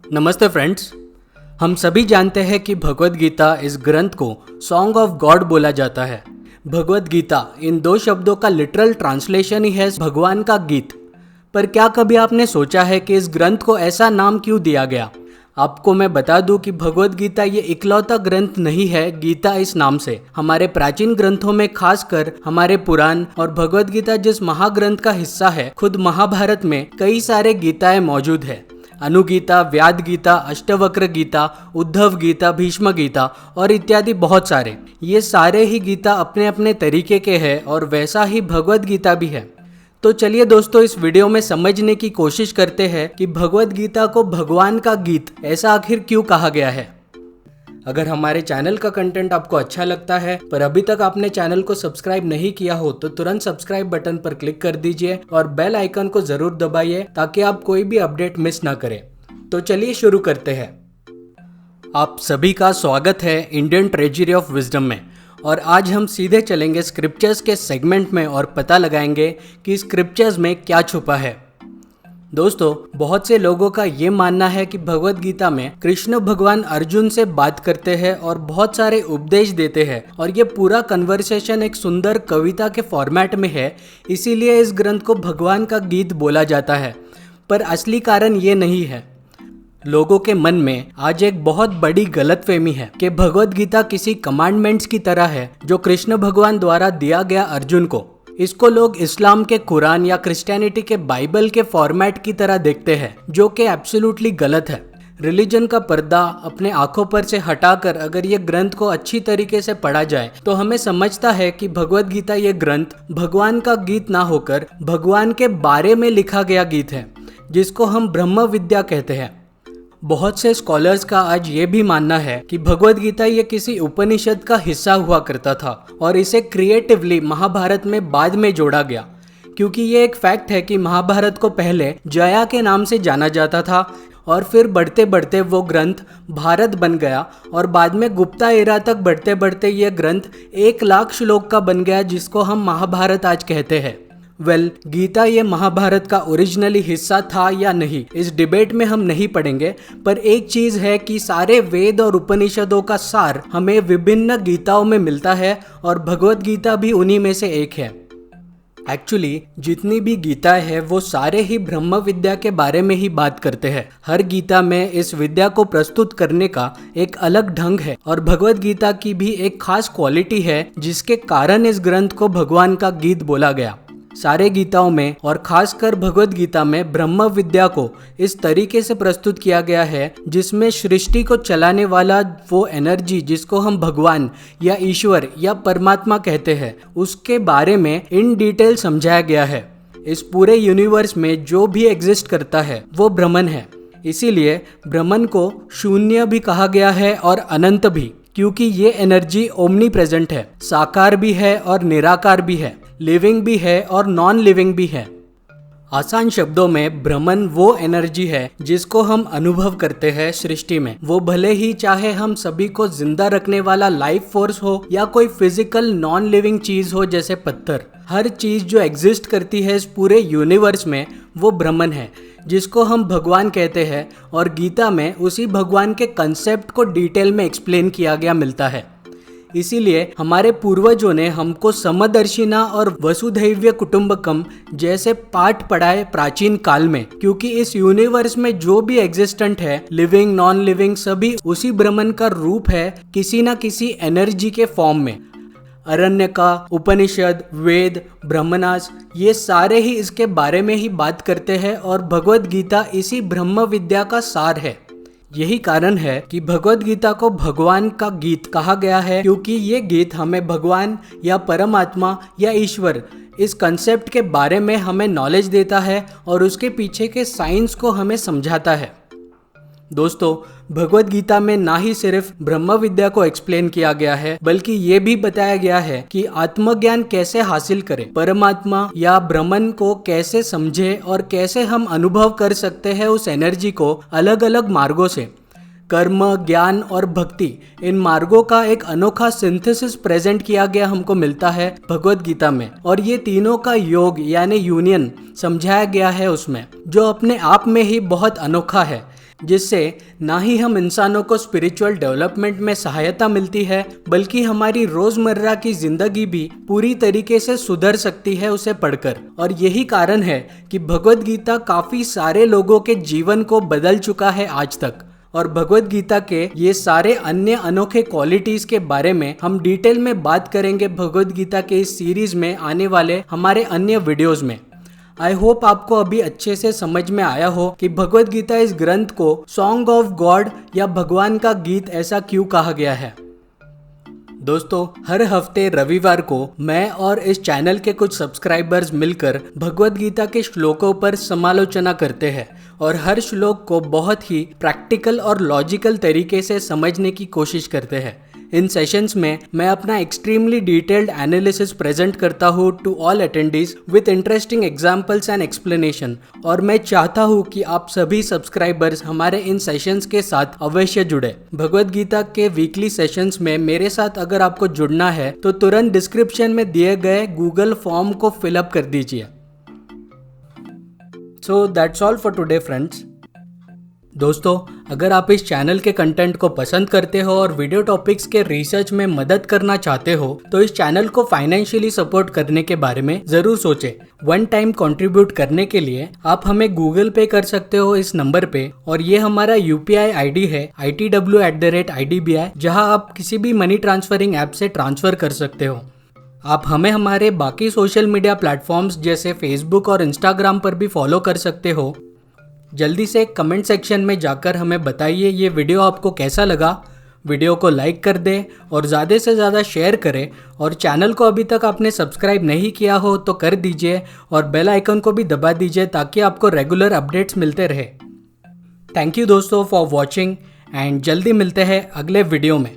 नमस्ते फ्रेंड्स। हम सभी जानते हैं कि भगवद गीता इस ग्रंथ को सॉन्ग ऑफ गॉड बोला जाता है। भगवद गीता इन दो शब्दों का लिटरल ट्रांसलेशन ही है भगवान का गीत। पर क्या कभी आपने सोचा है कि इस ग्रंथ को ऐसा नाम क्यों दिया गया? आपको मैं बता दूं कि भगवद गीता ये इकलौता ग्रंथ नहीं है गीता इस नाम से। हमारे प्राचीन ग्रंथों में, खासकर हमारे पुराण और भगवद गीता जिस महाग्रंथ का हिस्सा है, खुद महाभारत में कई सारे गीताएं मौजूद है। अनुगीता, व्याद गीता, अष्टवक्र गीता, उद्धव गीता, भीष्म गीता और इत्यादि बहुत सारे। ये सारे ही गीता अपने अपने तरीके के हैं और वैसा ही भगवद गीता भी है। तो चलिए दोस्तों, इस वीडियो में समझने की कोशिश करते हैं कि भगवद गीता को भगवान का गीत ऐसा आखिर क्यों कहा गया है। अगर हमारे चैनल का कंटेंट आपको अच्छा लगता है पर अभी तक आपने चैनल को सब्सक्राइब नहीं किया हो तो तुरंत सब्सक्राइब बटन पर क्लिक कर दीजिए और बेल आइकन को जरूर दबाइए ताकि आप कोई भी अपडेट मिस ना करें। तो चलिए शुरू करते हैं। आप सभी का स्वागत है इंडियन ट्रेजरी ऑफ विजडम में, और आज हम सीधे चलेंगे स्क्रिप्चर्स के सेगमेंट में और पता लगाएंगे कि स्क्रिप्चर्स में क्या छुपा है। दोस्तों, बहुत से लोगों का ये मानना है कि भगवद गीता में कृष्ण भगवान अर्जुन से बात करते हैं और बहुत सारे उपदेश देते हैं, और ये पूरा कन्वर्सेशन एक सुंदर कविता के फॉर्मेट में है, इसीलिए इस ग्रंथ को भगवान का गीत बोला जाता है। पर असली कारण ये नहीं है। लोगों के मन में आज एक बहुत बड़ी गलतफहमी है कि भगवद गीता किसी कमांडमेंट्स की तरह है जो कृष्ण भगवान द्वारा दिया गया अर्जुन को। इसको लोग इस्लाम के कुरान या क्रिश्चियनिटी के बाइबल के फॉर्मेट की तरह देखते हैं, जो कि एब्सोल्युटली गलत है। रिलीजन का पर्दा अपने आंखों पर से हटाकर अगर ये ग्रंथ को अच्छी तरीके से पढ़ा जाए तो हमें समझता है कि भगवद गीता ये ग्रंथ भगवान का गीत ना होकर भगवान के बारे में लिखा गया गीत है, जिसको हम ब्रह्म विद्या कहते हैं। बहुत से स्कॉलर्स का आज ये भी मानना है कि भगवद गीता ये किसी उपनिषद का हिस्सा हुआ करता था और इसे क्रिएटिवली महाभारत में बाद में जोड़ा गया, क्योंकि ये एक फैक्ट है कि महाभारत को पहले जया के नाम से जाना जाता था और फिर बढ़ते बढ़ते वो ग्रंथ भारत बन गया और बाद में गुप्ता एरा तक बढ़ते बढ़ते ये ग्रंथ 1,00,000 श्लोक का बन गया, जिसको हम महाभारत आज कहते हैं। गीता ये महाभारत का ओरिजिनली हिस्सा था या नहीं, इस डिबेट में हम नहीं पढ़ेंगे, पर एक चीज है कि सारे वेद और उपनिषदों का सार हमें विभिन्न गीताओं में मिलता है और भगवद गीता भी उन्हीं में से एक है। एक्चुअली जितनी भी गीता है वो सारे ही ब्रह्म विद्या के बारे में ही बात करते हैं। हर गीता में इस विद्या को प्रस्तुत करने का एक अलग ढंग है और भगवद गीता की भी एक खास क्वालिटी है जिसके कारण इस ग्रंथ को भगवान का गीत बोला गया। सारे गीताओं में और खासकर भगवद गीता में ब्रह्म विद्या को इस तरीके से प्रस्तुत किया गया है जिसमें सृष्टि को चलाने वाला वो एनर्जी जिसको हम भगवान या ईश्वर या परमात्मा कहते हैं, उसके बारे में इन डिटेल समझाया गया है। इस पूरे यूनिवर्स में जो भी एग्जिस्ट करता है वो ब्रह्मन है, इसीलिए ब्रह्मन को शून्य भी कहा गया है और अनंत भी, क्योंकि ये एनर्जी ओमनी प्रेजेंट है, साकार भी है और निराकार भी है, लिविंग भी है और नॉन लिविंग भी है। आसान शब्दों में ब्रह्मन वो एनर्जी है जिसको हम अनुभव करते हैं सृष्टि में। वो भले ही चाहे हम सभी को जिंदा रखने वाला लाइफ फोर्स हो या कोई फिजिकल नॉन लिविंग चीज हो जैसे पत्थर, हर चीज जो एग्जिस्ट करती है इस पूरे यूनिवर्स में वो ब्रह्मन है, जिसको हम भगवान कहते हैं। और गीता में उसी भगवान के कंसेप्ट को डिटेल में एक्सप्लेन किया गया मिलता है। इसीलिए हमारे पूर्वजों ने हमको समदर्शिना और वसुधैव कुटुंबकम जैसे पाठ पढ़ाए प्राचीन काल में, क्योंकि इस यूनिवर्स में जो भी एग्जिस्टेंट है, लिविंग नॉन लिविंग, सभी उसी ब्रह्मन का रूप है किसी न किसी एनर्जी के फॉर्म में। अरण्यका, उपनिषद, वेद, ब्रह्मनास, ये सारे ही इसके बारे में ही बात करते हैं और भगवद गीता इसी ब्रह्म विद्या का सार है। यही कारण है कि भगवद गीता को भगवान का गीत कहा गया है, क्योंकि ये गीत हमें भगवान या परमात्मा या ईश्वर इस कंसेप्ट के बारे में हमें नॉलेज देता है और उसके पीछे के साइंस को हमें समझाता है। दोस्तों, भगवद गीता में ना ही सिर्फ ब्रह्म विद्या को एक्सप्लेन किया गया है, बल्कि ये भी बताया गया है कि आत्मज्ञान कैसे हासिल करें, परमात्मा या ब्रह्मन को कैसे समझे और कैसे हम अनुभव कर सकते हैं उस एनर्जी को अलग अलग मार्गों से। कर्म, ज्ञान और भक्ति, इन मार्गों का एक अनोखा सिंथेसिस प्रेजेंट किया गया हमको मिलता है भगवद गीता में, और ये तीनों का योग यानी यूनियन समझाया गया है उसमें, जो अपने आप में ही बहुत अनोखा है। जिससे ना ही हम इंसानों को स्पिरिचुअल डेवलपमेंट में सहायता मिलती है, बल्कि हमारी रोजमर्रा की जिंदगी भी पूरी तरीके से सुधर सकती है उसे पढ़कर। और यही कारण है कि भगवद गीता काफी सारे लोगों के जीवन को बदल चुका है आज तक। और भगवद गीता के ये सारे अन्य अनोखे क्वालिटीज के बारे में हम डिटेल में बात करेंगे भगवद गीता के इस सीरीज में आने वाले हमारे अन्य वीडियोस में। आई होप आपको अभी अच्छे से समझ में आया हो कि भगवद गीता इस ग्रंथ को सॉन्ग ऑफ गॉड या भगवान का गीत ऐसा क्यों कहा गया है। दोस्तों, हर हफ्ते रविवार को मैं और इस चैनल के कुछ सब्सक्राइबर्स मिलकर भगवद गीता के श्लोकों पर समालोचना करते हैं और हर श्लोक को बहुत ही प्रैक्टिकल और लॉजिकल तरीके से समझने की कोशिश करते हैं। इन सेशंस में मैं अपना एक्सट्रीमली डिटेल्ड एनालिसिस प्रेजेंट करता हूँ to all attendees with interesting examples and explanation, और मैं चाहता हूँ कि आप सभी सब्सक्राइबर्स हमारे इन सेशंस के साथ अवश्य जुड़े। भगवद गीता के वीकली सेशंस में मेरे साथ अगर आपको जुड़ना है तो तुरंत डिस्क्रिप्शन में दिए गए गूगल फॉर्म को फिलअप कर दीजिए। So that's all for today friends. दोस्तों, अगर आप इस चैनल के कंटेंट को पसंद करते हो और वीडियो टॉपिक्स के रिसर्च में मदद करना चाहते हो तो इस चैनल को फाइनेंशियली सपोर्ट करने के बारे में जरूर सोचें। वन टाइम कंट्रीब्यूट करने के लिए आप हमें गूगल पे कर सकते हो इस नंबर पे, और ये हमारा UPI ID है ITW@IDBI, जहां आप किसी भी मनी ट्रांसफरिंग ऐप से ट्रांसफर कर सकते हो। आप हमें हमारे बाकी सोशल मीडिया प्लेटफॉर्म्स जैसे फेसबुक और इंस्टाग्राम पर भी फॉलो कर सकते हो। जल्दी से कमेंट सेक्शन में जाकर हमें बताइए ये वीडियो आपको कैसा लगा। वीडियो को लाइक कर दें और ज़्यादा से ज़्यादा शेयर करें, और चैनल को अभी तक आपने सब्सक्राइब नहीं किया हो तो कर दीजिए और बेल आइकन को भी दबा दीजिए ताकि आपको रेगुलर अपडेट्स मिलते रहे। थैंक यू दोस्तों फॉर वॉचिंग, एंड जल्दी मिलते हैं अगले वीडियो में।